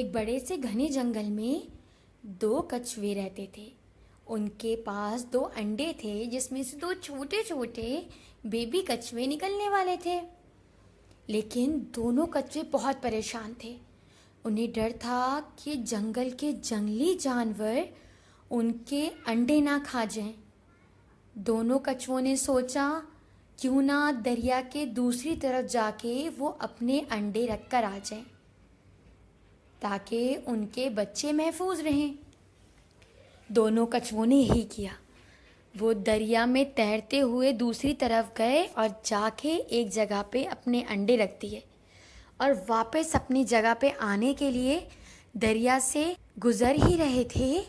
ایک بڑے سے گھنے جنگل میں 2 کچھوے رہتے تھے۔ ان کے پاس 2 انڈے تھے جس میں سے 2 چھوٹے چھوٹے بیبی کچھوے نکلنے والے تھے، لیکن دونوں کچھوے بہت پریشان تھے۔ انہیں ڈر تھا کہ جنگل کے جنگلی جانور ان کے انڈے نہ کھا جائیں۔ دونوں کچھووں نے سوچا کیوں نہ دریا کے دوسری طرف جا کے وہ اپنے انڈے رکھ کر آ جائیں تاکہ ان کے بچے محفوظ رہیں۔ دونوں کچھووں نے یہی کیا۔ وہ دریا میں تیرتے ہوئے دوسری طرف گئے اور جا کے ایک جگہ پہ اپنے انڈے رکھ دیے، اور واپس اپنی جگہ پہ آنے کے لیے دریا سے گزر ہی رہے تھے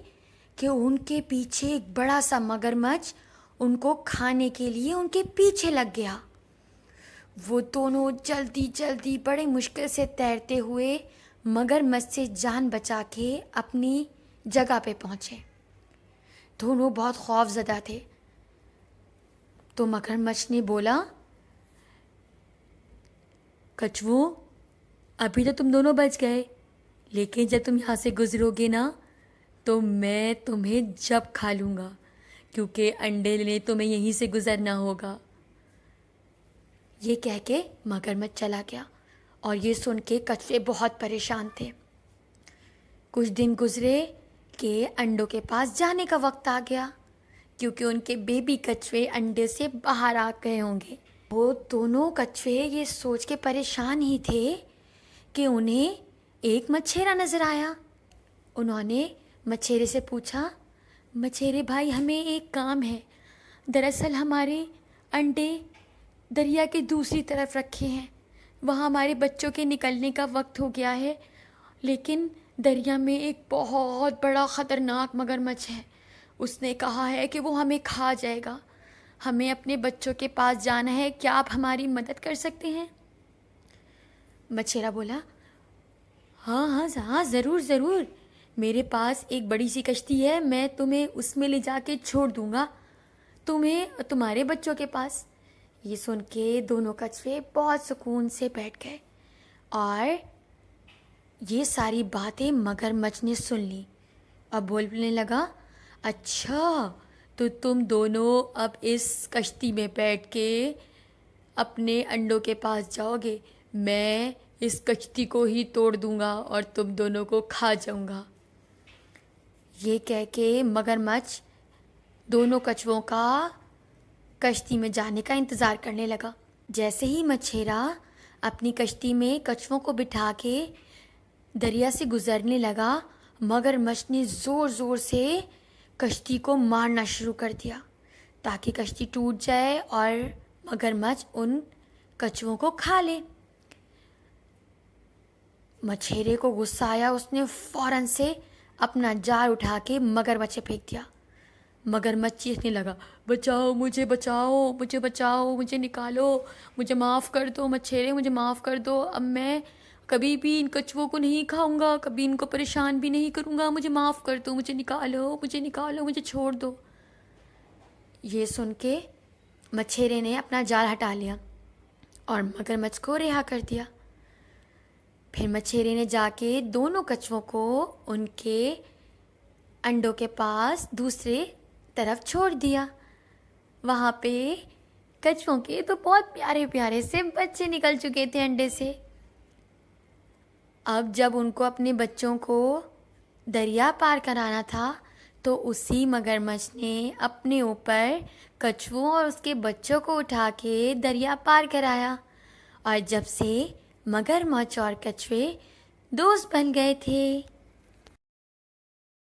کہ ان کے پیچھے ایک بڑا سا مگرمچھ ان کو کھانے کے لیے ان کے پیچھے لگ گیا۔ وہ دونوں جلدی جلدی بڑے مشکل سے تیرتے ہوئے مگرمچھ سے جان بچا کے اپنی جگہ پہ پہنچے۔ دونوں بہت خوف زدہ تھے۔ تو مگرمچھ نے بولا، کچھووں، ابھی تو تم دونوں بچ گئے، لیکن جب تم یہاں سے گزرو گے نا تو میں تمہیں جب کھا لوں گا، کیونکہ انڈے لینے تمہیں یہیں سے گزرنا ہوگا۔ یہ کہہ کے مگرمچھ چلا گیا، اور یہ سن کے کچھوے بہت پریشان تھے۔ کچھ دن گزرے کہ انڈوں کے پاس جانے کا وقت آ گیا، کیونکہ ان کے بیبی کچھوے انڈے سے باہر آ گئے ہوں گے۔ وہ دونوں کچھوے یہ سوچ کے پریشان ہی تھے کہ انہیں ایک مچھیرا نظر آیا۔ انہوں نے مچھیرے سے پوچھا، مچھیرے بھائی، ہمیں ایک کام ہے۔ دراصل ہمارے انڈے دریا کے دوسری طرف رکھے ہیں، وہاں ہمارے بچوں کے نکلنے کا وقت ہو گیا ہے، لیکن دریا میں ایک بہت بڑا خطرناک مگرمچھ ہے۔ اس نے کہا ہے کہ وہ ہمیں کھا جائے گا۔ ہمیں اپنے بچوں کے پاس جانا ہے، کیا آپ ہماری مدد کر سکتے ہیں؟ مچھیرا بولا، ہاں ضرور ضرور، میرے پاس ایک بڑی سی کشتی ہے، میں تمہیں اس میں لے جا کے چھوڑ دوں گا، تمہیں تمہارے بچوں کے پاس۔ یہ سن کے دونوں کچھوے بہت سکون سے بیٹھ گئے، اور یہ ساری باتیں مگرمچھ نے سن لی اور بولنے لگا، اچھا تو تم دونوں اب اس کشتی میں بیٹھ کے اپنے انڈوں کے پاس جاؤ گے، میں اس کشتی کو ہی توڑ دوں گا اور تم دونوں کو کھا جاؤں گا۔ یہ کہہ کے مگرمچھ دونوں کچھووں کا کشتی میں جانے کا انتظار کرنے لگا۔ جیسے ہی مچھیرا اپنی کشتی میں کچھووں کو بٹھا کے دریا سے گزرنے لگا، مگرمچھ نے زور زور سے کشتی کو مارنا شروع کر دیا تاکہ کشتی ٹوٹ جائے اور مگرمچھ ان کچھووں کو کھا لے۔ مچھیرے کو غصہ آیا، اس نے فوراً سے اپنا جال اٹھا کے مگرمچھ سے پھینک دیا۔ مگرمچھ چیخنے لگا، بچاؤ مجھے، بچاؤ مجھے، بچاؤ مجھے، نکالو، مجھے معاف کر دو مچھیرے، مجھے معاف کر دو، اب میں کبھی بھی ان کچھووں کو نہیں کھاؤں گا، کبھی ان کو پریشان بھی نہیں کروں گا، مجھے معاف کر دو، مجھے نکالو، مجھے نکالو، مجھے چھوڑ دو۔ یہ سن کے مچھیرے نے اپنا جال ہٹا لیا اور مگرمچھ کو رہا کر دیا۔ پھر مچھیرے نے جا کے دونوں کچھووں کو ان کے انڈوں کے پاس دوسرے طرف چھوڑ دیا۔ وہاں پہ کچھووں کے تو بہت پیارے پیارے سے بچے نکل چکے تھے انڈے سے۔ اب جب ان کو اپنے بچوں کو دریا پار کرانا تھا تو اسی مگرمچھ نے اپنے اوپر کچھووں اور اس کے بچوں کو اٹھا کے دریا پار کرایا، اور جب سے مگرمچھ اور کچھوے دوست بن گئے تھے۔